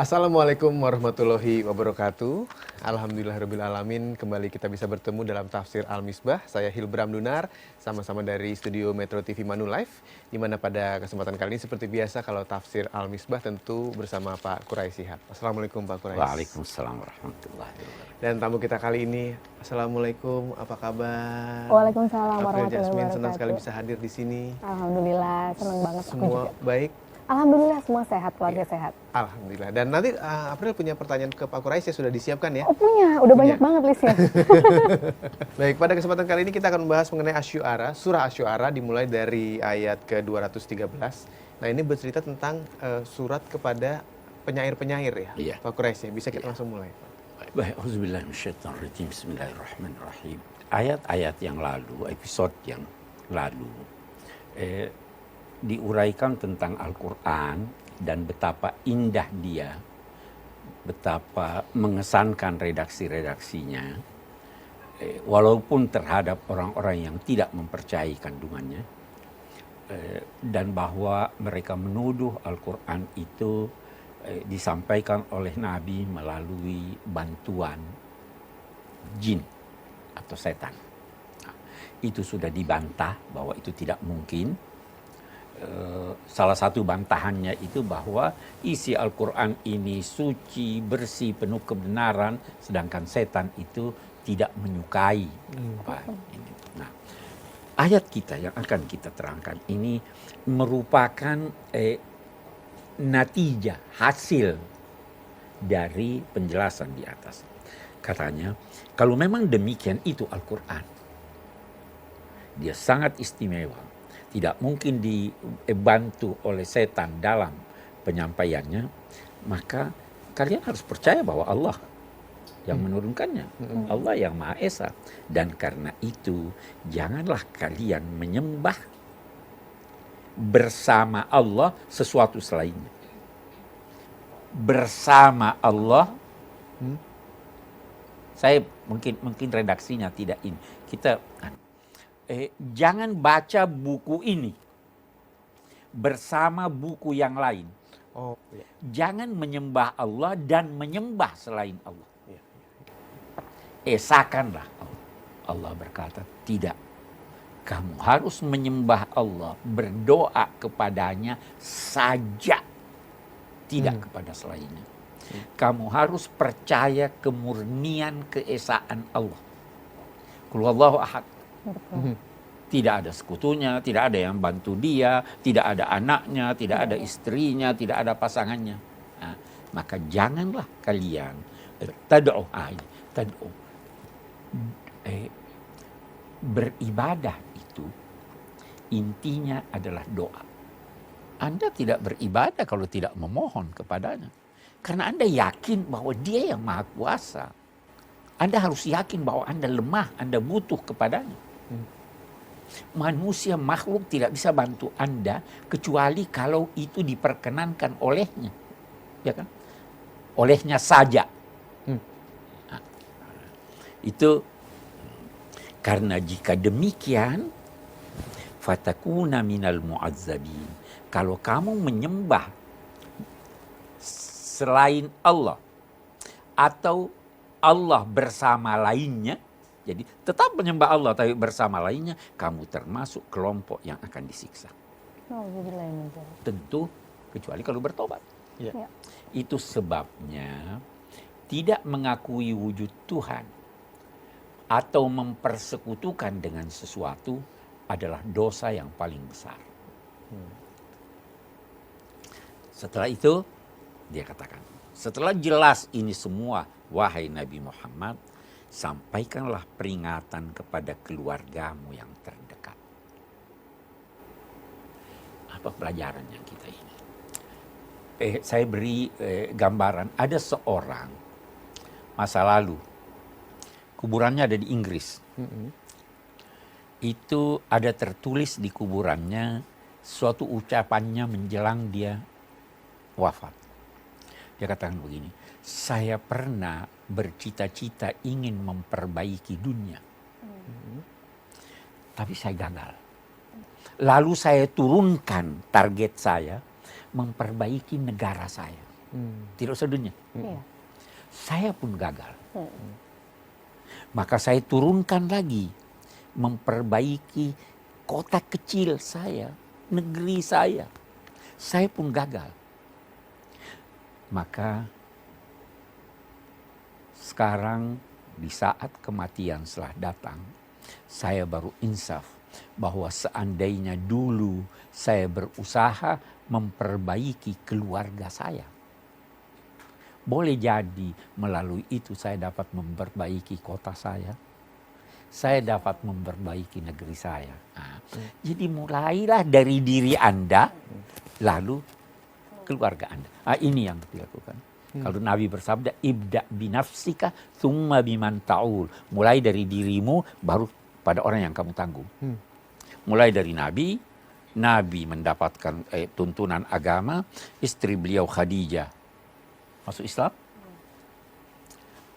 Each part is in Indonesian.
Assalamualaikum warahmatullahi wabarakatuh. Alhamdulillahirrabbilalamin. Kembali kita bisa bertemu dalam Tafsir Al-Misbah. Saya Hilbram Dunar, sama-sama dari studio Metro TV Manulife. Di mana pada kesempatan kali ini seperti biasa kalau Tafsir Al-Misbah tentu bersama Pak Quraish Shihab. Assalamualaikum Pak Quraish. Waalaikumsalam warahmatullahi wabarakatuh. Dan tamu kita kali ini, Assalamualaikum, apa kabar? Waalaikumsalam April warahmatullahi Jasmine wabarakatuh. senang sekali bisa hadir di sini. Alhamdulillah, senang banget aku Semua juga. baik? Alhamdulillah semua sehat, keluarga sehat. Alhamdulillah. Dan nanti April punya pertanyaan ke Pak Quraish ya, sudah disiapkan ya? Oh punya, udah banyak banget listnya. Baik, pada kesempatan kali ini kita akan membahas mengenai Asy-Syu'ara. Surah Asy-Syu'ara dimulai dari ayat ke-213. Nah, ini bercerita tentang surat kepada penyair-penyair ya, Iya. Pak Quraish ya. Bisa kita langsung mulai, Pak. Baik, auzubillahi minasyaitonirrajim. Bismillahirrahmanirrahim. Ayat-ayat yang lalu, episode yang lalu diuraikan tentang Al-Qur'an dan betapa indah dia, betapa mengesankan redaksi-redaksinya, walaupun terhadap orang-orang yang tidak mempercayai kandungannya, dan bahwa mereka menuduh Al-Quran itu disampaikan oleh Nabi melalui bantuan jin atau setan. Nah, itu sudah dibantah bahwa itu tidak mungkin. Salah satu bantahannya itu bahwa isi Al-Quran ini suci, bersih, penuh kebenaran, sedangkan setan itu tidak menyukai. Nah, ayat kita yang akan kita terangkan ini merupakan natijah, hasil dari penjelasan di atas. Katanya, kalau memang demikian itu Al-Quran, dia sangat istimewa. Tidak mungkin dibantu oleh setan dalam penyampaiannya, maka kalian harus percaya bahwa Allah yang menurunkannya, Allah yang Maha Esa. Dan karena itu, janganlah kalian menyembah bersama Allah sesuatu selainnya. Bersama Allah, saya mungkin redaksinya tidak ini. Kita jangan baca buku ini bersama buku yang lain. Oh, iya. Jangan menyembah Allah dan menyembah selain Allah. Iya. Esakanlah Allah. Allah berkata, tidak. Kamu harus menyembah Allah, berdoa kepadanya saja. Tidak kepada selainnya. Kamu harus percaya kemurnian keesaan Allah. Qul huwallahu ahad. Tidak ada sekutunya, tidak ada yang bantu dia, tidak ada anaknya, tidak ada istrinya, tidak ada pasangannya. Nah, maka janganlah kalian beribadah itu intinya adalah doa. Anda tidak beribadah kalau tidak memohon kepadanya. Karena Anda yakin bahwa dia yang maha kuasa. Anda harus yakin bahwa Anda lemah, Anda butuh kepadanya. Manusia makhluk tidak bisa bantu Anda kecuali kalau itu diperkenankan olehnya, ya kan? Olehnya saja. Nah, itu karena jika demikian, fatakuna minal mu'azzabin. Kalau kamu menyembah selain Allah atau Allah bersama lainnya, jadi tetap menyembah Allah tapi bersama lainnya, kamu termasuk kelompok yang akan disiksa. Tentu kecuali kalau bertobat. Ya. Itu sebabnya tidak mengakui wujud Tuhan atau mempersekutukan dengan sesuatu adalah dosa yang paling besar. Setelah itu dia katakan, setelah jelas ini semua, wahai Nabi Muhammad, sampaikanlah peringatan kepada keluargamu yang terdekat. Apa pelajaran yang kita ini? Saya beri gambaran. Ada seorang masa lalu, kuburannya ada di Inggris. Itu ada tertulis di kuburannya suatu ucapannya menjelang dia wafat. Dia katakan begini, saya pernah bercita-cita ingin memperbaiki dunia. Tapi saya gagal. Lalu saya turunkan target saya memperbaiki negara saya. Tidak usah dunia. Iya. Saya pun gagal. Maka saya turunkan lagi, memperbaiki kota kecil saya, negeri saya. Saya pun gagal. Maka sekarang di saat kematian setelah datang, saya baru insaf bahwa seandainya dulu saya berusaha memperbaiki keluarga saya, boleh jadi melalui itu saya dapat memperbaiki kota saya dapat memperbaiki negeri saya. Nah, jadi mulailah dari diri Anda, lalu keluarga Anda. Nah, ini yang dilakukan. Kalau Nabi bersabda, ibda binafsika thumma biman ta'ul. Mulai dari dirimu, baru pada orang yang kamu tanggung. Mulai dari Nabi mendapatkan tuntunan agama, istri beliau Khadijah masuk Islam.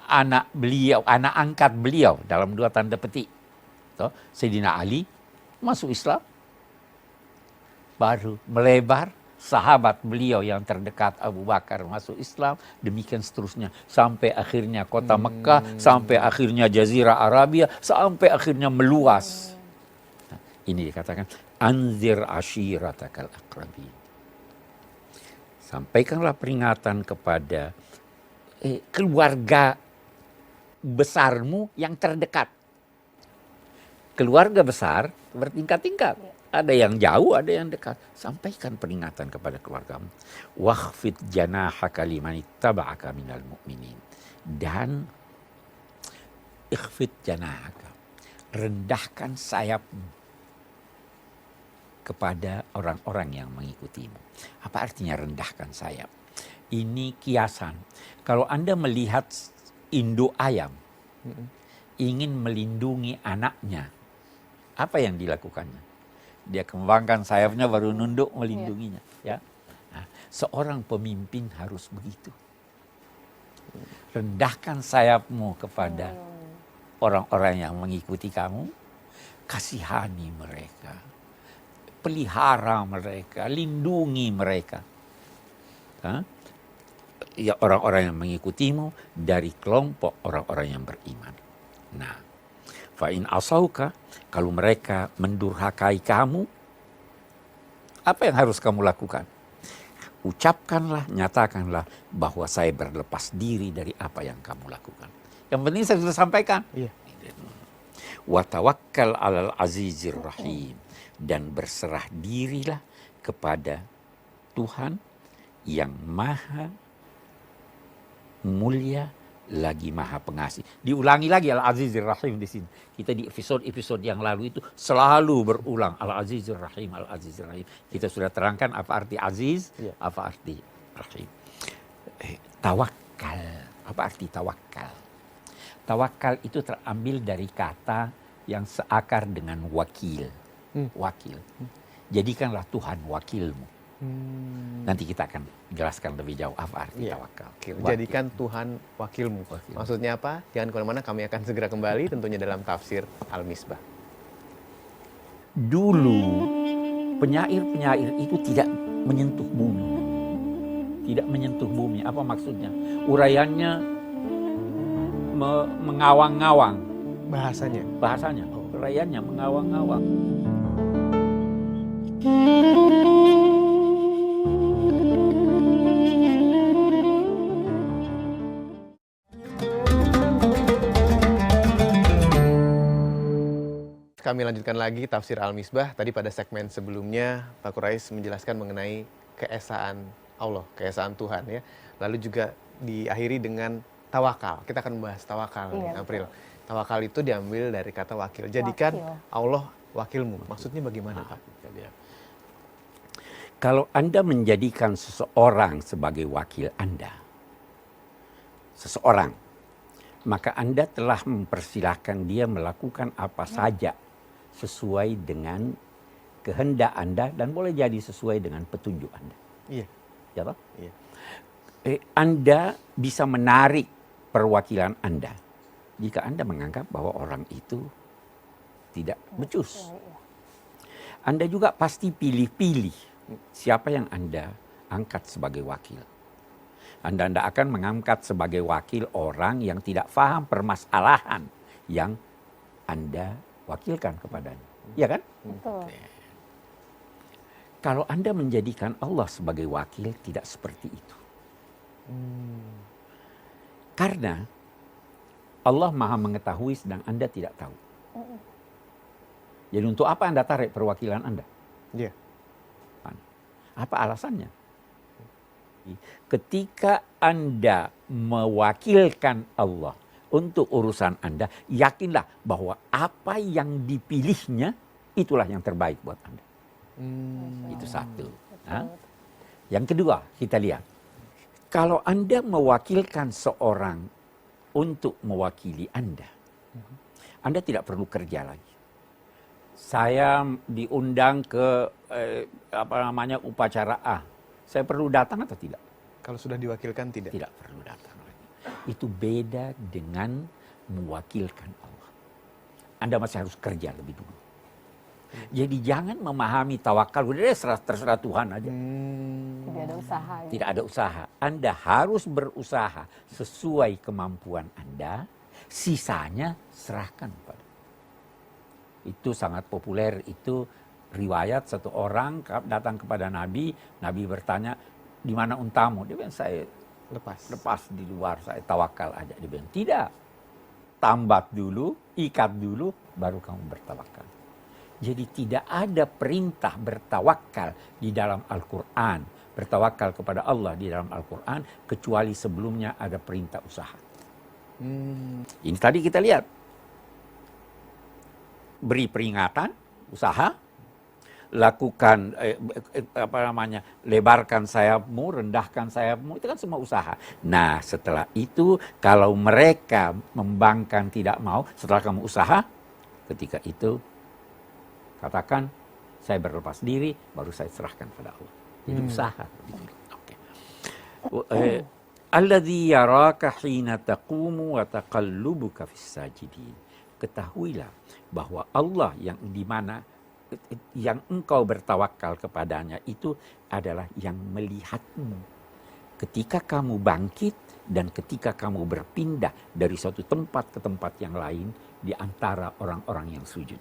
Anak angkat beliau dalam 2 tanda petik, Sayyidina Ali masuk Islam. Baru melebar, sahabat beliau yang terdekat Abu Bakar masuk Islam, demikian seterusnya sampai akhirnya kota Mekah, sampai akhirnya Jazirah Arabia, sampai akhirnya meluas. Nah, ini dikatakan anzir ashiratakal aqrabin. Sampaikanlah peringatan kepada keluarga besarmu yang terdekat. Keluarga besar bertingkat-tingkat. Ada yang jauh, ada yang dekat. Sampaikan peringatan kepada keluargamu. Wakhfid janahaka liman ittaba'aka minal mu'minin. Dan ikhfid janahaka. Rendahkan sayapmu kepada orang-orang yang mengikutimu. Apa artinya rendahkan sayap? Ini kiasan. Kalau Anda melihat induk ayam, ingin melindungi anaknya, apa yang dilakukannya? Dia kembangkan sayapnya baru nunduk melindunginya. Ya. Nah, seorang pemimpin harus begitu. Rendahkan sayapmu kepada orang-orang yang mengikuti kamu, kasihani mereka, pelihara mereka, lindungi mereka. Ya, orang-orang yang mengikutimu dari kelompok orang-orang yang beriman. Nah, fa'in asauka, kalau mereka mendurhakai kamu, apa yang harus kamu lakukan? Ucapkanlah, nyatakanlah bahwa saya berlepas diri dari apa yang kamu lakukan. Yang penting saya sudah sampaikan. Iya. Wa tawakkal 'alal azizir rahim, dan berserah dirilah kepada Tuhan yang maha mulia lagi maha pengasih. Diulangi lagi Al-Azizir Rahim di sini. Kita di episode yang lalu itu selalu berulang Al-Azizir Rahim, Al-Azizir Rahim. Kita sudah terangkan apa arti aziz, apa arti rahim. Tawakal. Apa arti tawakal? Tawakal itu terambil dari kata yang seakar dengan wakil. Wakil. Jadikanlah Tuhan wakilmu. Nanti kita akan jelaskan lebih jauh apa arti tawakal. Jadikan Tuhan wakilmu. Maksudnya apa? Jangan kemana-mana, kami akan segera kembali tentunya dalam tafsir Al-Misbah. Dulu penyair-penyair itu tidak menyentuh bumi. Tidak menyentuh bumi. Apa maksudnya? Uraiannya mengawang-ngawang. Bahasanya. Uraiannya mengawang-ngawang. Kami lanjutkan lagi tafsir Al-Misbah. Tadi pada segmen sebelumnya Pak Quraish menjelaskan mengenai keesaan Allah, keesaan Tuhan ya. Lalu juga diakhiri dengan tawakal. Kita akan membahas tawakal nih, April. Tawakal itu diambil dari kata wakil. Jadikan Allah wakilmu. Maksudnya bagaimana, Pak? Kalau Anda menjadikan seseorang sebagai wakil Anda, seseorang, maka Anda telah mempersilahkan dia melakukan apa saja sesuai dengan kehendak Anda dan boleh jadi sesuai dengan petunjuk Anda. Iya. Ya toh? Iya. Anda bisa menarik perwakilan Anda jika Anda menganggap bahwa orang itu tidak becus. Anda juga pasti pilih-pilih siapa yang Anda angkat sebagai wakil. Anda tidak akan mengangkat sebagai wakil orang yang tidak paham permasalahan yang Anda wakilkan kepadanya. Ya kan? Betul. Kalau Anda menjadikan Allah sebagai wakil, tidak seperti itu. Karena Allah Maha mengetahui sedang Anda tidak tahu. Jadi untuk apa Anda tarik perwakilan Anda? Iya. Apa alasannya? Ketika Anda mewakilkan Allah untuk urusan Anda, yakinlah bahwa apa yang dipilihnya itulah yang terbaik buat Anda. Itu satu. Nah, yang kedua, kita lihat. Kalau Anda mewakilkan seorang untuk mewakili Anda tidak perlu kerja lagi. Saya diundang ke upacara A. Saya perlu datang atau tidak? Kalau sudah diwakilkan tidak. Tidak perlu datang lagi. Itu beda dengan mewakilkan Allah. Anda masih harus kerja lebih dulu. Jadi jangan memahami tawakal, udah terserah Tuhan aja. Tidak ada usaha. Ya. Tidak ada usaha. Anda harus berusaha sesuai kemampuan Anda, sisanya serahkan pada. Itu sangat populer, itu riwayat satu orang datang kepada Nabi, Nabi bertanya, di mana untamu? Dia bilang, saya lepas di luar, saya tawakal aja. Dia bilang, tidak. Tambat dulu, ikat dulu, baru kamu bertawakal. Jadi tidak ada perintah bertawakal di dalam Al-Quran. Bertawakal kepada Allah di dalam Al-Quran, kecuali sebelumnya ada perintah usaha. Ini tadi kita lihat. Beri peringatan, usaha. Lakukan, lebarkan sayapmu, rendahkan sayapmu. Itu kan semua usaha. Nah setelah itu, kalau mereka membangkang tidak mau, setelah kamu usaha, ketika itu, katakan, saya berlepas diri, baru saya serahkan pada Allah. Jadi usaha. Okay. Alladzi yaraka hina taqumu wa taqallubuka fis sajidin. Ketahuilah bahwa Allah yang di mana yang engkau bertawakal kepadanya itu adalah yang melihatmu. Ketika kamu bangkit dan ketika kamu berpindah dari suatu tempat ke tempat yang lain di antara orang-orang yang sujud.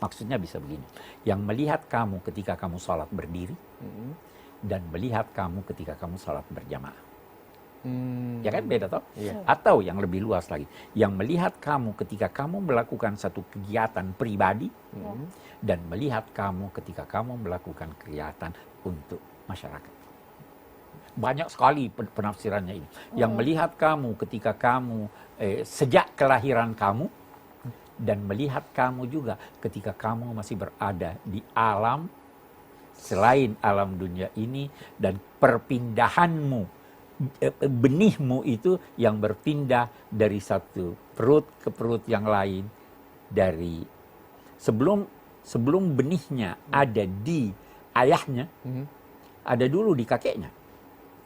Maksudnya bisa begini, yang melihat kamu ketika kamu sholat berdiri dan melihat kamu ketika kamu sholat berjamaah. Ya kan beda toh? Iya. Atau yang lebih luas lagi, yang melihat kamu ketika kamu melakukan satu kegiatan pribadi dan melihat kamu ketika kamu melakukan kegiatan untuk masyarakat. Banyak sekali penafsirannya ini. Yang melihat kamu ketika kamu sejak kelahiran kamu dan melihat kamu juga ketika kamu masih berada di alam selain alam dunia ini dan perpindahanmu, benihmu itu yang berpindah dari satu perut ke perut yang lain, dari sebelum benihnya ada di ayahnya, ada dulu di kakeknya.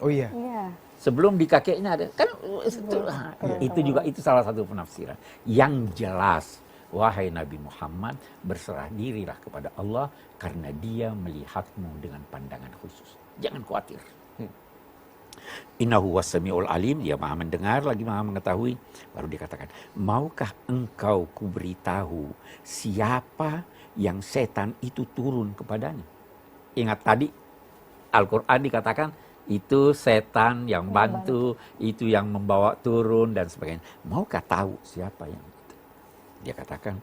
Oh iya. Iya. Sebelum di kakeknya ada kan itu salah satu penafsiran. Yang jelas, wahai Nabi Muhammad, berserah dirilah kepada Allah karena Dia melihatmu dengan pandangan khusus. Jangan khawatir. Innahu was-sami'ul alim, Dia Maha mendengar lagi Maha mengetahui. Baru dikatakan, maukah engkau kuberitahu siapa yang setan itu turun kepadanya? Ingat tadi Al-Quran dikatakan itu setan yang bantu, itu yang membawa turun dan sebagainya. Maukah tahu siapa yang itu? Dia katakan,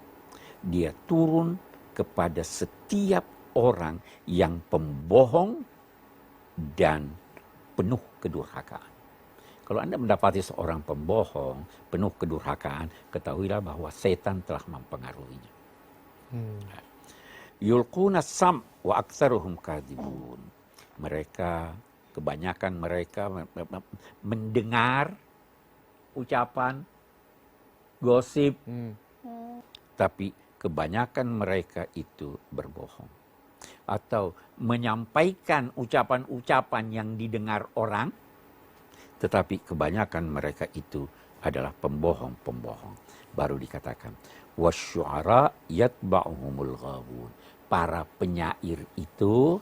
dia turun kepada setiap orang yang pembohong dan penuh kedurhakaan. Kalau Anda mendapati seorang pembohong, penuh kedurhakaan, ketahuilah bahwa setan telah mempengaruhinya. Yulquna sam wa aktsaruhum kadzibun. Kebanyakan mereka mendengar ucapan gosip, tapi kebanyakan mereka itu berbohong. Atau menyampaikan ucapan-ucapan yang didengar orang, tetapi kebanyakan mereka itu adalah pembohong-pembohong. Baru dikatakan, wasyu'ara yatba'uhumul ghawun. Para penyair itu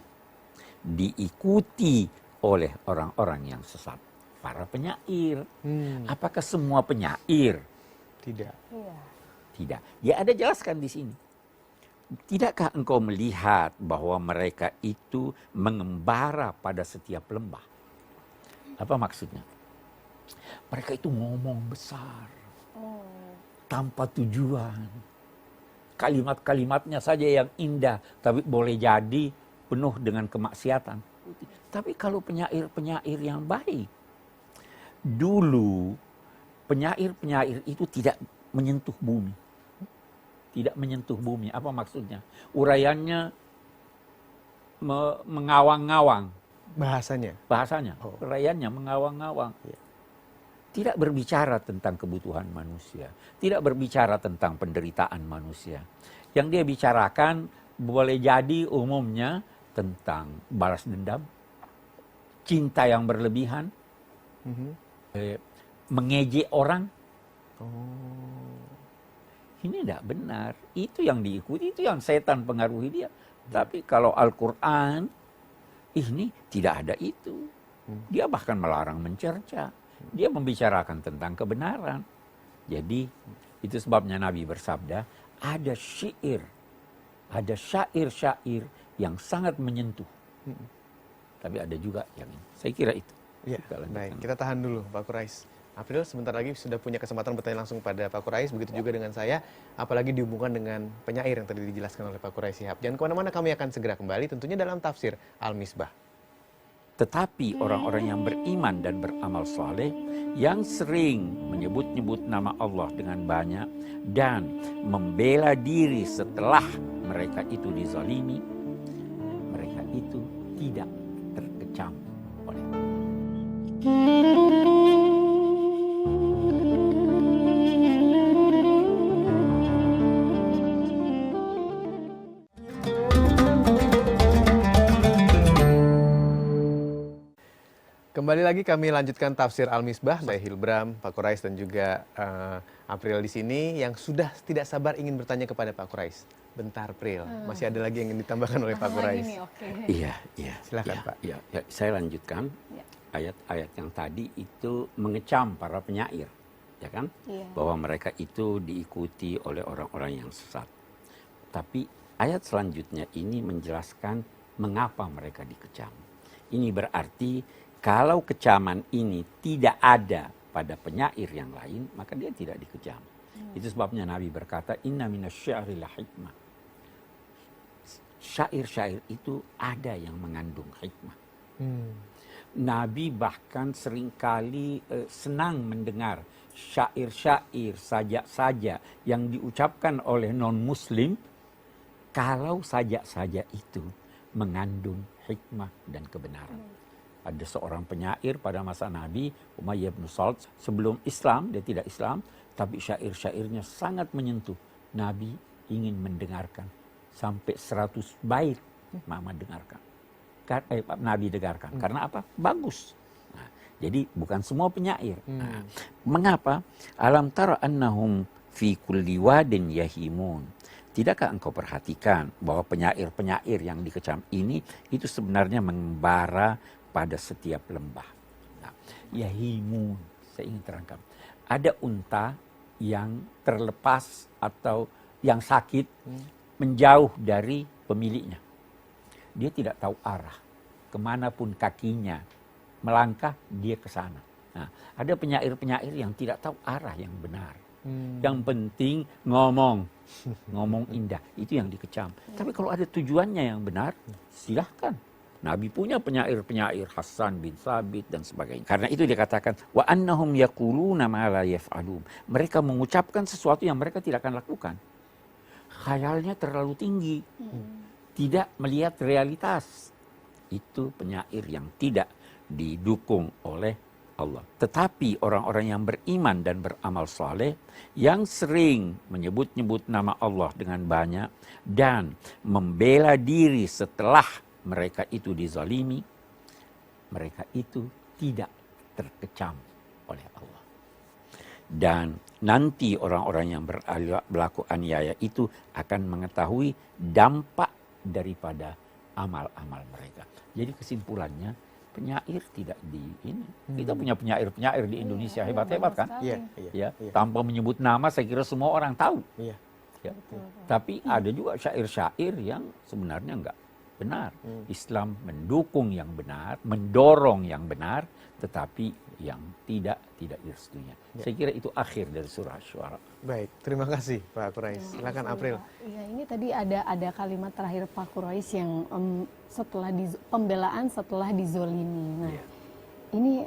diikuti oleh orang-orang yang sesat. Para penyair. Hmm. Apakah semua penyair? Tidak. Iya. Tidak. Ya ada jelaskan di sini. Tidakkah engkau melihat bahwa mereka itu mengembara pada setiap lembah? Apa maksudnya? Mereka itu ngomong besar, tanpa tujuan. Kalimat-kalimatnya saja yang indah, tapi boleh jadi penuh dengan kemaksiatan. Tapi kalau penyair-penyair yang baik, dulu penyair-penyair itu tidak menyentuh bumi. Tidak menyentuh bumi. Apa maksudnya? Uraiannya mengawang-ngawang. Bahasanya? Oh. Uraiannya mengawang-ngawang. Tidak berbicara tentang kebutuhan manusia. Tidak berbicara tentang penderitaan manusia. Yang dia bicarakan boleh jadi umumnya tentang balas dendam, cinta yang berlebihan, mengejek orang. Ini tidak benar. Itu yang diikuti, itu yang setan pengaruhi dia. Tapi kalau Al-Quran, ini tidak ada itu. Dia bahkan melarang mencerca. Dia membicarakan tentang kebenaran. Jadi itu sebabnya Nabi bersabda, ada syair, ada syair-syair yang sangat menyentuh. Tapi ada juga yang saya kira itu. Ya, baik. Kita tahan dulu Pak Quraish. April sebentar lagi sudah punya kesempatan bertanya langsung pada Pak Quraish, begitu juga dengan saya, apalagi dihubungkan dengan penyair yang tadi dijelaskan oleh Pak Quraish Shihab. Jangan kemana-mana, kami akan segera kembali tentunya dalam tafsir Al-Misbah. Tetapi orang-orang yang beriman dan beramal saleh, yang sering menyebut-nyebut nama Allah dengan banyak dan membela diri setelah mereka itu dizalimi, mereka itu tidak terkecam oleh Allah. Kembali lagi kami lanjutkan tafsir Al-Misbah. Saya Hilbram, Pak Quraish dan juga April di sini yang sudah tidak sabar ingin bertanya kepada Pak Quraish. Bentar, April. Masih ada lagi yang ingin ditambahkan oleh Pak Quraish. Iya. Silakan, Pak. Ya, saya lanjutkan. Ayat-ayat yang tadi itu mengecam para penyair, ya kan? Bahwa mereka itu diikuti oleh orang-orang yang sesat. Tapi ayat selanjutnya ini menjelaskan mengapa mereka dikecam. Ini berarti kalau kecaman ini tidak ada pada penyair yang lain, maka dia tidak dikecam. Itu sebabnya Nabi berkata, inna minasy-syi'ri la hikmah. Syair-syair itu ada yang mengandung hikmah. Nabi bahkan seringkali senang mendengar syair-syair, sajak-sajak yang diucapkan oleh non-muslim, kalau sajak-sajak itu mengandung hikmah dan kebenaran. Ada seorang penyair pada masa Nabi, Umayyah bin Salt, sebelum Islam, dia tidak Islam, tapi syair-syairnya sangat menyentuh. Nabi ingin mendengarkan. Sampai 100 bait Mama dengarkan. Nabi dengarkan. Karena apa? Bagus. Nah, jadi bukan semua penyair. Nah, mengapa? Alam tara annahum fi kulli wadin yahimun. Tidakkah engkau perhatikan bahwa penyair-penyair yang dikecam ini itu sebenarnya mengembara pada setiap lembah. Nah, yahimun, saya ingin terangkan. Ada unta yang terlepas atau yang sakit menjauh dari pemiliknya. Dia tidak tahu arah. Kemanapun kakinya melangkah, dia ke sana. Nah, ada penyair-penyair yang tidak tahu arah yang benar. Yang penting ngomong indah, itu yang dikecam. Tapi kalau ada tujuannya yang benar, silahkan. Nabi punya penyair-penyair Hasan bin Thabit dan sebagainya. Karena itu dikatakan wa annahum yaquluna ma la yaf'alun. Mereka mengucapkan sesuatu yang mereka tidak akan lakukan. Khayalnya terlalu tinggi. Tidak melihat realitas. Itu penyair yang tidak didukung oleh Allah. Tetapi orang-orang yang beriman dan beramal saleh yang sering menyebut-nyebut nama Allah dengan banyak dan membela diri setelah mereka itu dizalimi, mereka itu tidak terkecam oleh Allah. Dan nanti orang-orang yang berlaku aniaya itu akan mengetahui dampak daripada amal-amal mereka. Jadi kesimpulannya, penyair tidak di ini. Kita punya penyair-penyair di Indonesia hebat-hebat kan? sekali. Ya, tanpa menyebut nama saya kira semua orang tahu. Iya. Ya. Tapi ada juga syair-syair yang sebenarnya enggak benar. Islam mendukung yang benar, mendorong yang benar, tetapi yang tidak direstuinya. Saya kira itu akhir dari surah Asy-Syu'ara. Baik, terima kasih Pak Quraisy. Silakan April. Iya, ini tadi ada kalimat terakhir Pak Quraisy yang setelah pembelaan setelah dizolimi. Nah, ini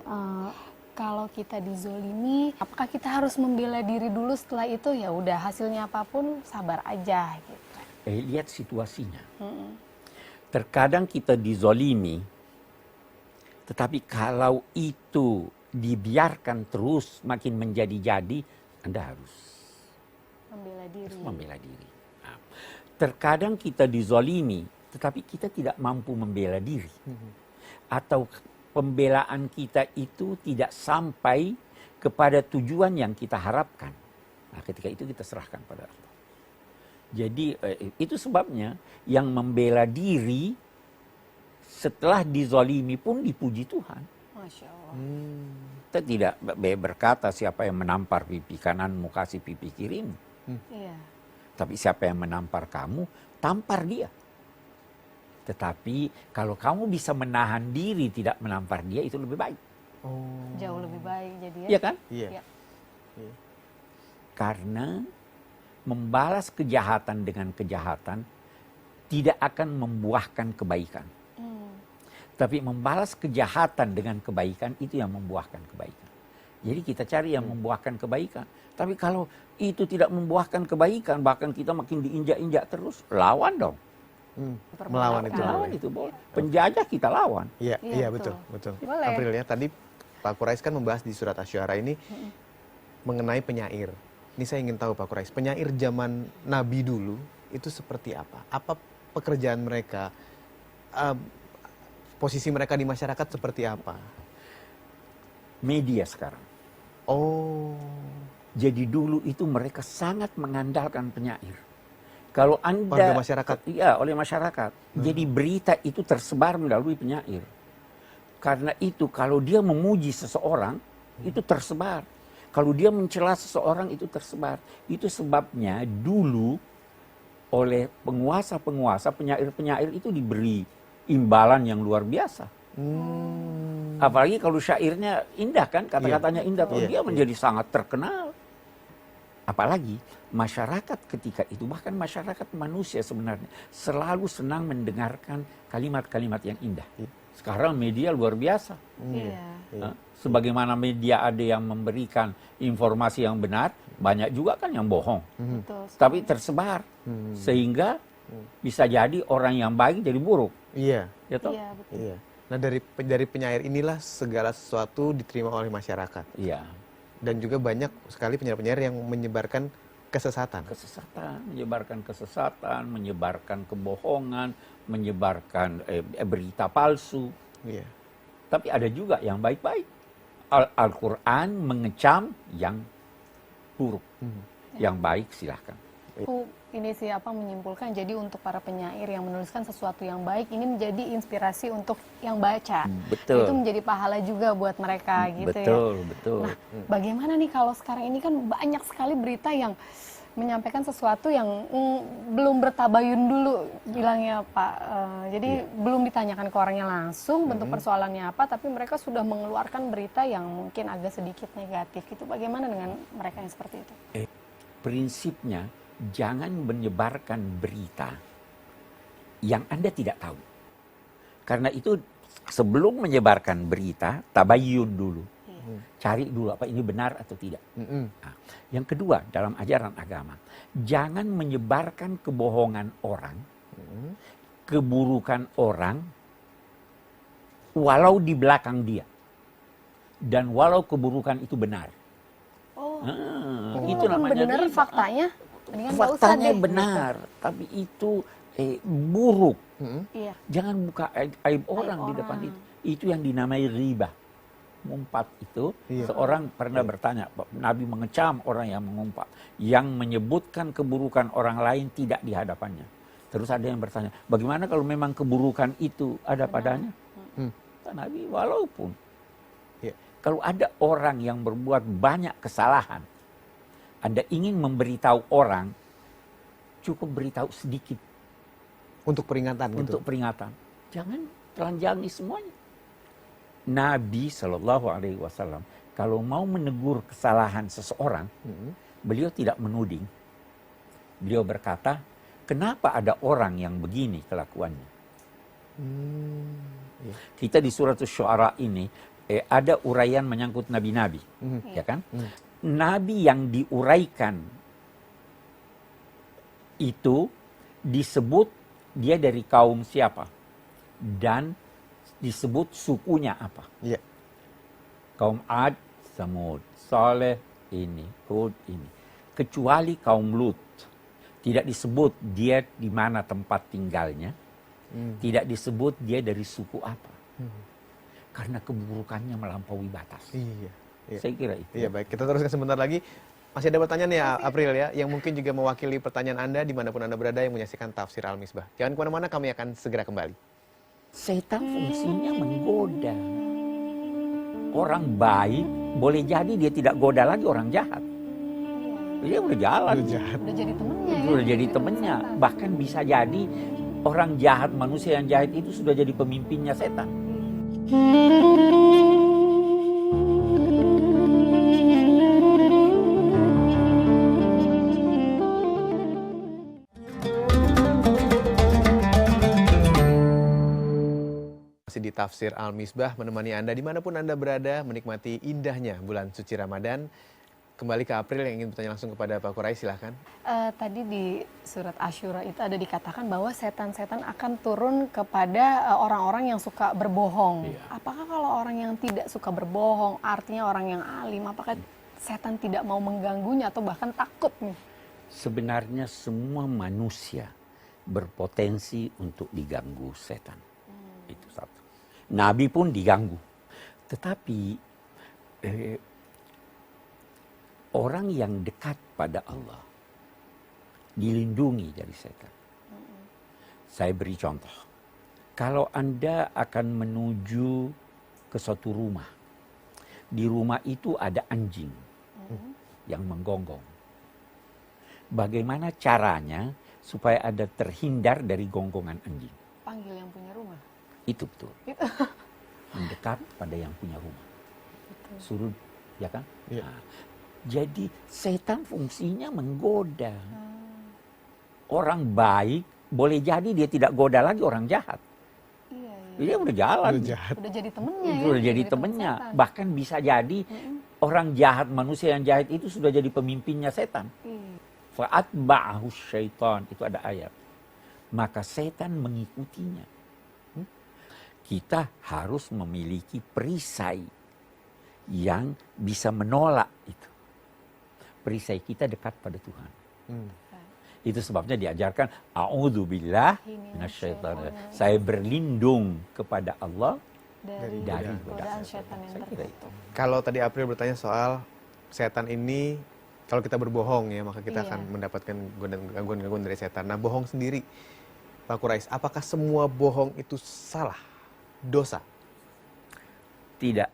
kalau kita dizolimi, apakah kita harus membela diri dulu setelah itu ya udah hasilnya apapun sabar aja gitu. Lihat situasinya. Terkadang kita dizolimi, tetapi kalau itu dibiarkan terus makin menjadi-jadi, Anda harus membela diri. Nah, terkadang kita dizolimi, tetapi kita tidak mampu membela diri. Atau pembelaan kita itu tidak sampai kepada tujuan yang kita harapkan. Nah, ketika itu kita serahkan pada Allah. Jadi itu sebabnya yang membela diri setelah dizalimi pun dipuji Tuhan. Masya Allah. Kita tidak berkata siapa yang menampar pipi kananmu kasih pipi kirimu. Iya. Tapi siapa yang menampar kamu, tampar dia. Tetapi kalau kamu bisa menahan diri tidak menampar dia, itu lebih baik. Jauh lebih baik jadi ya. Iya kan? Iya. Karena membalas kejahatan dengan kejahatan tidak akan membuahkan kebaikan. Tapi membalas kejahatan dengan kebaikan itu yang membuahkan kebaikan. Jadi kita cari yang membuahkan kebaikan. Tapi kalau itu tidak membuahkan kebaikan, bahkan kita makin diinjak-injak terus, lawan dong. Melawan itu Lawan boleh. itu boleh. Penjajah kita lawan. Iya, Iya, betul, betul. betul. Boleh. April ya, tadi Pak Quraisy kan membahas di surat Asy-Syu'ara ini mengenai penyair. Ini saya ingin tahu Pak Quraisy, penyair zaman Nabi dulu itu seperti apa? Apa pekerjaan mereka? Posisi mereka di masyarakat seperti apa? Media sekarang. Oh. Jadi dulu itu mereka sangat mengandalkan penyair. Kalau Anda Warga masyarakat? Iya, oleh masyarakat. Jadi berita itu tersebar melalui penyair. Karena itu kalau dia memuji seseorang, itu tersebar. Kalau dia mencela seseorang, itu tersebar. Itu sebabnya dulu oleh penguasa-penguasa, penyair-penyair itu diberi imbalan yang luar biasa. Apalagi kalau syairnya indah kan, kata-katanya indah. Dia menjadi sangat terkenal. Apalagi masyarakat ketika itu, bahkan masyarakat manusia sebenarnya selalu senang mendengarkan kalimat-kalimat yang indah. Sekarang media luar biasa. Iya. Sebagaimana media ada yang memberikan informasi yang benar, banyak juga kan yang bohong. Betul. Tapi tersebar. Sehingga bisa jadi orang yang baik jadi buruk. Iya. Ya toh? Iya, betul. Iya. Nah dari penyair inilah segala sesuatu diterima oleh masyarakat. Iya. Dan juga banyak sekali penyair-penyair yang menyebarkan kesesatan. Menyebarkan kesesatan, menyebarkan kebohongan, menyebarkan berita palsu. Iya. Tapi ada juga yang baik-baik. Al-Quran mengecam yang buruk. Yang baik silahkan. Ini siapa menyimpulkan, jadi untuk para penyair yang menuliskan sesuatu yang baik ini menjadi inspirasi untuk yang baca. Betul. Itu menjadi pahala juga buat mereka gitu ya. Betul. Nah, bagaimana nih kalau sekarang ini kan banyak sekali berita yang menyampaikan sesuatu yang belum bertabayun dulu bilangnya Pak. Jadi belum ditanyakan ke orangnya langsung bentuk persoalannya apa, tapi mereka sudah mengeluarkan berita yang mungkin agak sedikit negatif. Itu bagaimana dengan mereka yang seperti itu? Prinsipnya jangan menyebarkan berita yang Anda tidak tahu. Karena itu sebelum menyebarkan berita, tabayyun dulu. Cari dulu apa ini benar atau tidak. Nah, yang kedua dalam ajaran agama, jangan menyebarkan kebohongan orang, keburukan orang, walau di belakang dia. Dan walau keburukan itu benar. Itu namanya benar riba. faktanya. Mendingan nggak usah Faktanya deh, benar, tapi itu buruk. Iya. Jangan buka aib orang di depan itu. Itu yang dinamai riba. Mengumpat itu, seorang pernah bertanya, Nabi mengecam orang yang mengumpat, yang menyebutkan keburukan orang lain tidak di hadapannya. Terus ada yang bertanya, bagaimana kalau memang keburukan itu ada padanya? kata Nabi, walaupun Ya. kalau ada orang yang berbuat banyak kesalahan, Anda ingin memberitahu orang, cukup beritahu sedikit Untuk peringatan gitu. untuk peringatan. Jangan telanjangi semuanya. Nabi Shallallahu Alaihi Wasallam kalau mau menegur kesalahan seseorang, beliau tidak menuding. Beliau berkata, kenapa ada orang yang begini kelakuannya? Ya. Kita di surat Asy-Syu'ara ini ada uraian menyangkut nabi-nabi, ya kan? Nabi yang diuraikan itu disebut dia dari kaum siapa dan disebut sukunya apa. Iya. Kaum Ad, Samud, Saleh ini, Hud ini. Kecuali kaum Lut. Tidak disebut dia di mana tempat tinggalnya. Tidak disebut dia dari suku apa. Karena keburukannya melampaui batas. Iya. Iya. Saya kira itu. Iya, baik. Kita teruskan sebentar lagi. Masih ada pertanyaan ya, April ya, yang mungkin juga mewakili pertanyaan Anda dimanapun Anda berada yang menyaksikan Tafsir Al-Misbah. Jangan kemana-mana, kami akan segera kembali. Setan fungsinya menggoda. Orang baik boleh jadi dia tidak goda lagi orang jahat. Dia udah jalan. Udah jadi temennya ya. Udah jadi temennya. Bahkan bisa jadi orang jahat, manusia yang jahat itu sudah jadi pemimpinnya setan. Masih di Tafsir Al-Misbah menemani Anda dimanapun Anda berada menikmati indahnya bulan suci Ramadan. Kembali ke April yang ingin bertanya langsung kepada Pak Kurai, silahkan. Tadi di surat Asyura itu ada dikatakan bahwa setan-setan akan turun kepada orang-orang yang suka berbohong. Iya. Apakah kalau orang yang tidak suka berbohong, artinya orang yang alim, apakah setan tidak mau mengganggunya atau bahkan takut nih? Sebenarnya semua manusia berpotensi untuk diganggu setan. Itu satu. Nabi pun diganggu. Tetapi orang yang dekat pada Allah dilindungi dari setan. Saya beri contoh. Kalau Anda akan menuju ke suatu rumah, di rumah itu ada anjing yang menggonggong. Bagaimana caranya supaya Anda terhindar dari gonggongan anjing? Panggil yang punya rumah. Itu betul. Mendekat pada yang punya rumah. Suruh, ya kan? Iya. Nah, jadi setan fungsinya menggoda. Orang baik boleh jadi dia tidak goda lagi orang jahat. Iya, iya. Dia udah jalan. Udah jahat. Udah jadi temennya ya. Udah jadi temen temennya. setan. Bahkan bisa jadi orang jahat, manusia yang jahat itu sudah jadi pemimpinnya setan. Iya. Fa'atba'ahu syaitan. Itu ada ayat. Maka setan mengikutinya. Kita harus memiliki perisai yang bisa menolak itu. Perisai kita dekat pada Tuhan. Itu sebabnya diajarkan a'udzubillah minasyaitonir. Saya berlindung kepada Allah dari godaan setan yang Saya kira terkutuk. Kalau tadi April bertanya soal setan ini, kalau kita berbohong ya, maka kita Iya. akan mendapatkan gangguan-gangguan dari setan. Nah, bohong sendiri, Pak Kurais, apakah semua bohong itu salah? Dosa? Tidak.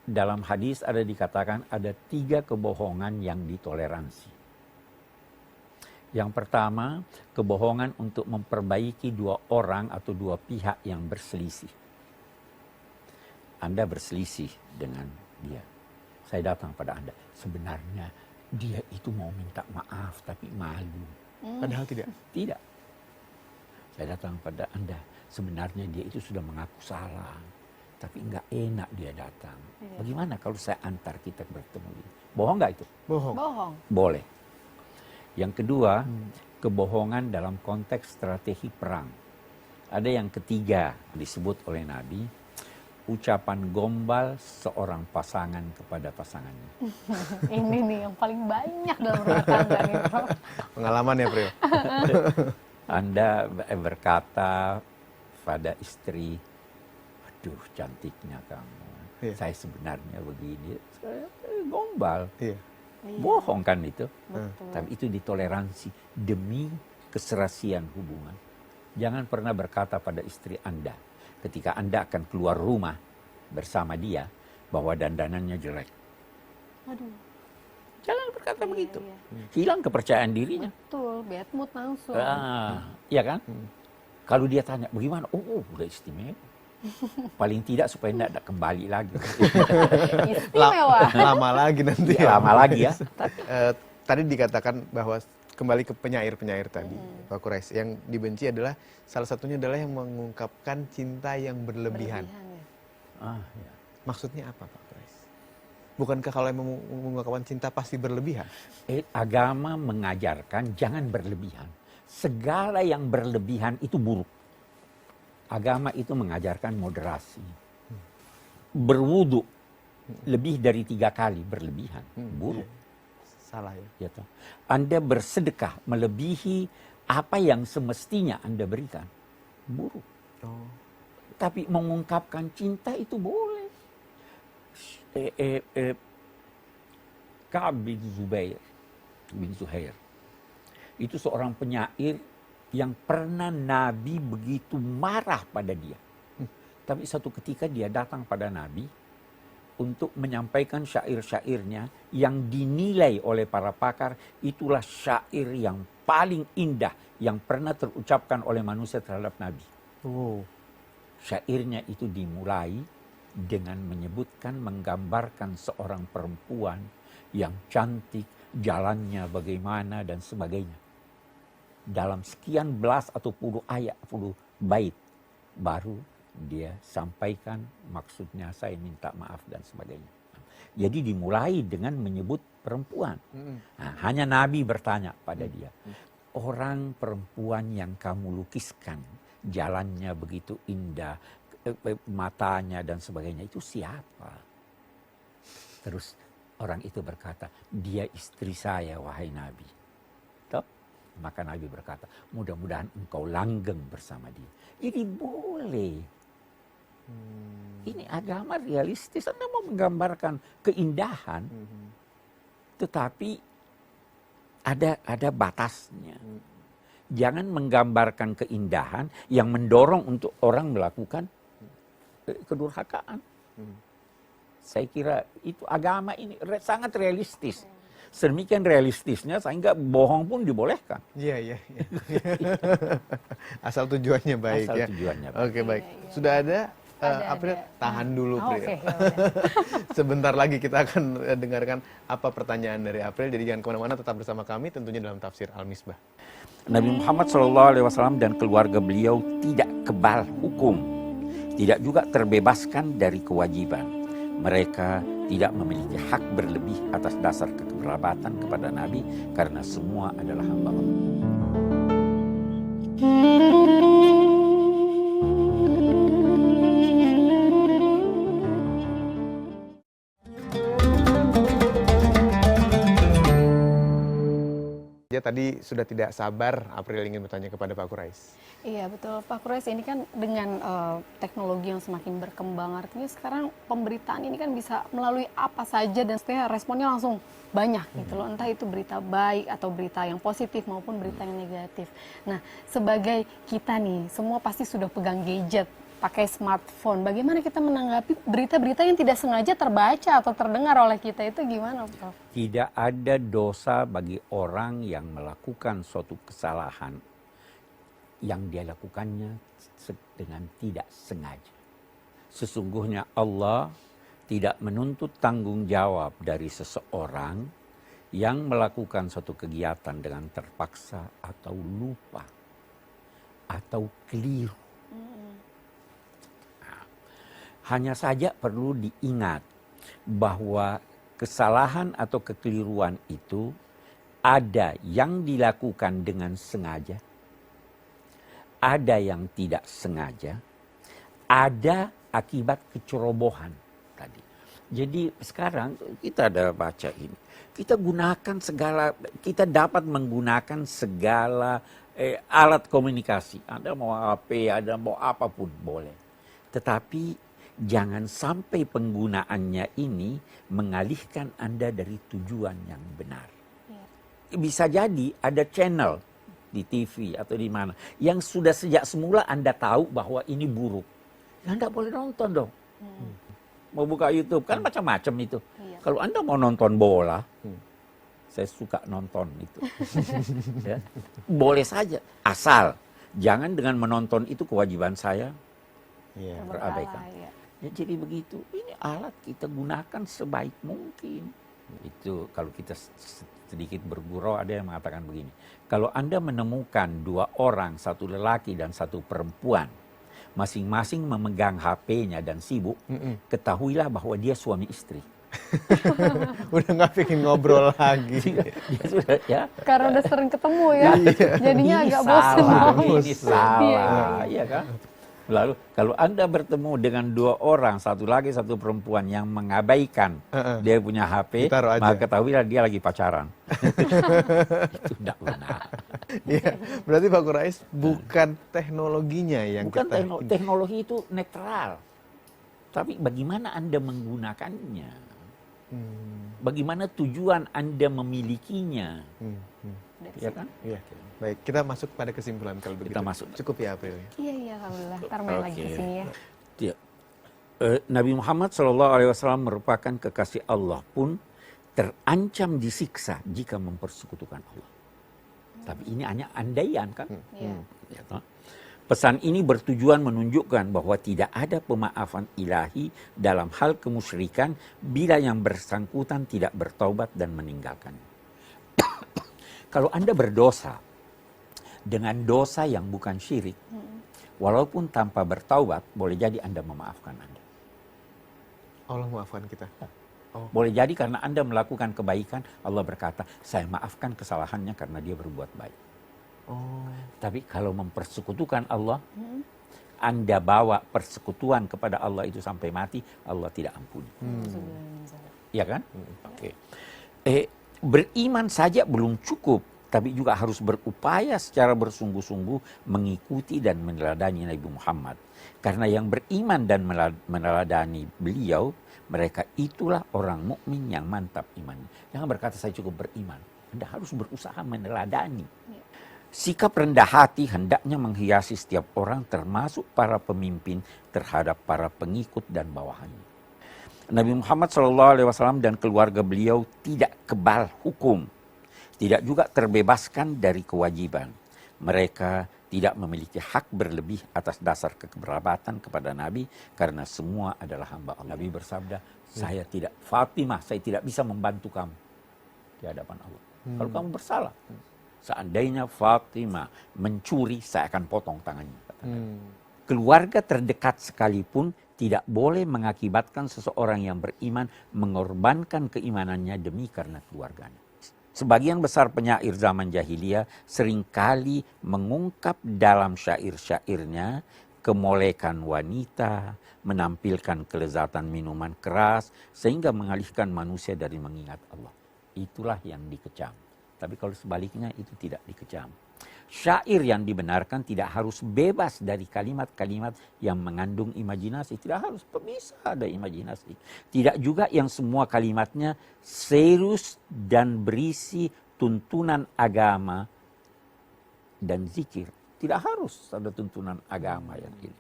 Dalam hadis ada dikatakan ada 3 kebohongan yang ditoleransi. Yang pertama, kebohongan untuk memperbaiki 2 orang atau 2 pihak yang berselisih. Anda berselisih dengan dia. Saya datang pada Anda. Sebenarnya dia itu mau minta maaf tapi malu. Padahal tidak. Tidak. Saya datang pada Anda. Sebenarnya dia itu sudah mengaku salah. Tapi nggak enak dia datang. Bagaimana kalau saya antar kita bertemu? Bohong nggak itu? Bohong. Bohong. Boleh. Yang kedua, kebohongan dalam konteks strategi perang. Ada yang ketiga disebut oleh Nabi, ucapan gombal seorang pasangan kepada pasangannya. Ini nih yang paling banyak dalam rumah tangga nih, Prof. Pengalaman ya, April? Anda berkata pada istri, aduh cantiknya kamu. Iya. Saya sebenarnya begini. Saya gombal. Iya. Bohong kan itu. Betul. Tapi itu ditoleransi demi keserasian hubungan. Jangan pernah berkata pada istri Anda, ketika Anda akan keluar rumah bersama dia bahwa dandanannya jelek. Aduh. Jangan berkata begitu. Iya. Hilang kepercayaan dirinya. Betul, bad mood langsung. Iya kan? Kalau dia tanya, bagaimana? Oh, udah istimewa. Paling tidak supaya tidak kembali lagi. Istimewa. Lama lagi nanti. Lama lagi ya. Tadi dikatakan bahwa kembali ke penyair-penyair tadi, Pak Quraisy, yang dibenci adalah salah satunya adalah yang mengungkapkan cinta yang berlebihan. Ya. Ya. Maksudnya apa, Pak Quraisy? Bukankah kalau yang mengungkapkan cinta pasti berlebihan? Agama mengajarkan jangan berlebihan. Segala yang berlebihan itu buruk. Agama itu mengajarkan moderasi. Berwudu lebih dari 3 kali berlebihan, buruk. Salah ya. Ya toh. Anda bersedekah melebihi apa yang semestinya Anda berikan, buruk. Oh. Tapi mengungkapkan cinta itu boleh. Ka'ab bin Zuhair itu seorang penyair yang pernah Nabi begitu marah pada dia. Tapi satu ketika dia datang pada Nabi untuk menyampaikan syair-syairnya yang dinilai oleh para pakar itulah syair yang paling indah yang pernah terucapkan oleh manusia terhadap Nabi. Oh. Syairnya itu dimulai dengan menyebutkan, menggambarkan seorang perempuan yang cantik, jalannya bagaimana dan sebagainya. Dalam sekian belas atau puluh ayat, puluh bait, baru dia sampaikan maksudnya saya minta maaf dan sebagainya. Jadi dimulai dengan menyebut perempuan. Nah, hanya Nabi bertanya pada dia, orang perempuan yang kamu lukiskan, jalannya begitu indah, matanya dan sebagainya, itu siapa? Terus orang itu berkata, dia istri saya wahai Nabi. Toh? Maka Nabi berkata, mudah-mudahan engkau langgeng bersama dia. Jadi boleh. Ini agama realistis. Anda mau menggambarkan keindahan, tetapi ada batasnya. Jangan menggambarkan keindahan yang mendorong untuk orang melakukan kedurhakaan. Saya kira itu agama ini sangat realistis. Sedemikian realistisnya sehingga bohong pun dibolehkan. Iya. Asal tujuannya baik. Asal ya. tujuannya baik. Oke, baik. Iya. Sudah ada? Ada, April, ada. tahan dulu, Oh, April. oke, yaudah. Sebentar lagi kita akan dengarkan apa pertanyaan dari April. Jadi jangan kemana-mana, tetap bersama kami tentunya dalam Tafsir Al-Misbah. Nabi Muhammad SAW dan keluarga beliau tidak kebal hukum, tidak juga terbebaskan dari kewajiban. Mereka tidak memiliki hak berlebih atas dasar kekerabatan kepada Nabi karena semua adalah hamba Allah. Ya, tadi sudah tidak sabar April ingin bertanya kepada Pak Quraisy. Iya betul Pak Quraisy, ini kan dengan teknologi yang semakin berkembang, artinya sekarang pemberitaan ini kan bisa melalui apa saja dan sebenarnya responnya langsung banyak gitu loh, entah itu berita baik atau berita yang positif maupun berita yang negatif. Nah, sebagai kita nih semua pasti sudah pegang gadget, pakai smartphone, bagaimana kita menanggapi berita-berita yang tidak sengaja terbaca atau terdengar oleh kita, itu gimana Prof? Tidak ada dosa bagi orang yang melakukan suatu kesalahan yang dia lakukannya dengan tidak sengaja. Sesungguhnya Allah tidak menuntut tanggung jawab dari seseorang yang melakukan suatu kegiatan dengan terpaksa atau lupa atau keliru. Hanya saja perlu diingat bahwa kesalahan atau kekeliruan itu ada yang dilakukan dengan sengaja, ada yang tidak sengaja, ada akibat kecerobohan tadi. Jadi sekarang kita ada baca ini, kita kita dapat menggunakan segala alat komunikasi. Anda mau HP, Anda mau apapun boleh. Tetapi jangan sampai penggunaannya ini mengalihkan Anda dari tujuan yang benar. Bisa jadi ada channel di TV atau di mana yang sudah sejak semula Anda tahu bahwa ini buruk. ya Anda boleh nonton dong. Mau buka YouTube kan macam-macam itu. Iya. Kalau Anda mau nonton bola, saya suka nonton itu. Ya. Boleh saja, asal jangan dengan menonton itu kewajiban saya Iya. berabaikan. Iya. Ya, jadi begitu, ini alat kita gunakan sebaik mungkin. Itu kalau kita sedikit bergurau, ada yang mengatakan begini. Kalau Anda menemukan 2 orang, 1 lelaki dan 1 perempuan, masing-masing memegang HP-nya dan sibuk, ketahuilah bahwa dia suami istri. Udah nggak pengen ngobrol lagi. Dia sudah, ya. Karena udah sering ketemu ya, jadinya Ini agak bosan. salah, banget. ini salah, Iya, iya kan? Lalu kalau Anda bertemu dengan 2 orang, 1 laki 1 perempuan yang mengabaikan dia punya HP, Ditaruh aja. maka ketahuilah dia lagi pacaran. Itu tidak benar. Iya, berarti Pak Quraish bukan teknologinya yang Bukan kita teknologi itu netral, tapi bagaimana Anda menggunakannya, bagaimana tujuan Anda memilikinya, ya kan? Iya. Baik, kita masuk pada kesimpulan kalau begitu. Kita masuk. Cukup ya April. Iya, iya, alhamdulillah. Ntar main lagi Oke. ke sini ya. Ya. Nabi Muhammad SAW merupakan kekasih Allah pun terancam disiksa jika mempersekutukan Allah. Tapi ini hanya andaian kan? Iya. Ya, toh? Pesan ini bertujuan menunjukkan bahwa tidak ada pemaafan ilahi dalam hal kemusyrikan bila yang bersangkutan tidak bertaubat dan meninggalkannya. Kalau Anda berdosa dengan dosa yang bukan syirik, walaupun tanpa bertaubat, boleh jadi Anda memaafkan Anda. Allah maafkan kita. Boleh jadi karena Anda melakukan kebaikan, Allah berkata, saya maafkan kesalahannya karena dia berbuat baik. Oh. Tapi kalau mempersekutukan Allah, Anda bawa persekutuan kepada Allah itu sampai mati, Allah tidak ampuni. Iya kan? Oke. Beriman saja belum cukup, tapi juga harus berupaya secara bersungguh-sungguh mengikuti dan meneladani Nabi Muhammad. Karena yang beriman dan meneladani beliau, mereka itulah orang mukmin yang mantap imannya. Jangan berkata saya cukup beriman. Anda harus berusaha meneladani. Sikap rendah hati hendaknya menghiasi setiap orang termasuk para pemimpin terhadap para pengikut dan bawahannya. Nabi Muhammad SAW dan keluarga beliau tidak kebal hukum. Tidak juga terbebaskan dari kewajiban. Mereka tidak memiliki hak berlebih atas dasar kekerabatan kepada Nabi karena semua adalah hamba Allah. Nabi bersabda, saya tidak bisa membantu kamu di hadapan Allah. Kalau kamu bersalah, seandainya Fatimah mencuri, saya akan potong tangannya. Keluarga terdekat sekalipun tidak boleh mengakibatkan seseorang yang beriman mengorbankan keimanannya demi karena keluarganya. Sebagian besar penyair zaman jahiliyah seringkali mengungkap dalam syair-syairnya kemolekan wanita, menampilkan kelezatan minuman keras, sehingga mengalihkan manusia dari mengingat Allah. Itulah yang dikecam. Tapi kalau sebaliknya itu tidak dikecam. Syair yang dibenarkan tidak harus bebas dari kalimat-kalimat yang mengandung imajinasi. Tidak harus, bisa ada imajinasi. Tidak juga yang semua kalimatnya serius dan berisi tuntunan agama dan zikir. Tidak harus ada tuntunan agama yang ini.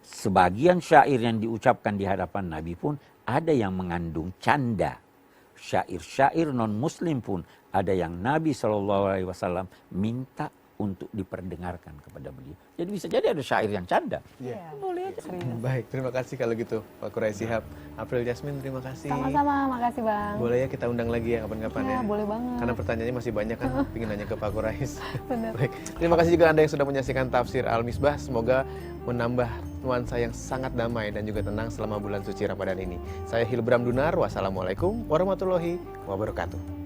Sebagian syair yang diucapkan di hadapan Nabi pun ada yang mengandung canda. Syair-syair non-muslim pun ada yang Nabi SAW minta untuk diperdengarkan kepada beliau. Jadi bisa jadi ada syair yang canda. Iya. Boleh aja. Baik, terima kasih kalau gitu Pak Quraish Shihab. April Jasmine, terima kasih. Sama-sama, makasih Bang. Boleh ya kita undang lagi ya kapan-kapan Ya, ya. boleh banget. Karena pertanyaannya masih banyak kan, ingin nanya ke Pak Quraish. Bener. Baik, terima kasih juga Anda yang sudah menyaksikan Tafsir Al-Misbah. Semoga menambah nuansa yang sangat damai dan juga tenang selama bulan suci Ramadan ini. Saya Hilbram Dunar, wassalamualaikum warahmatullahi wabarakatuh.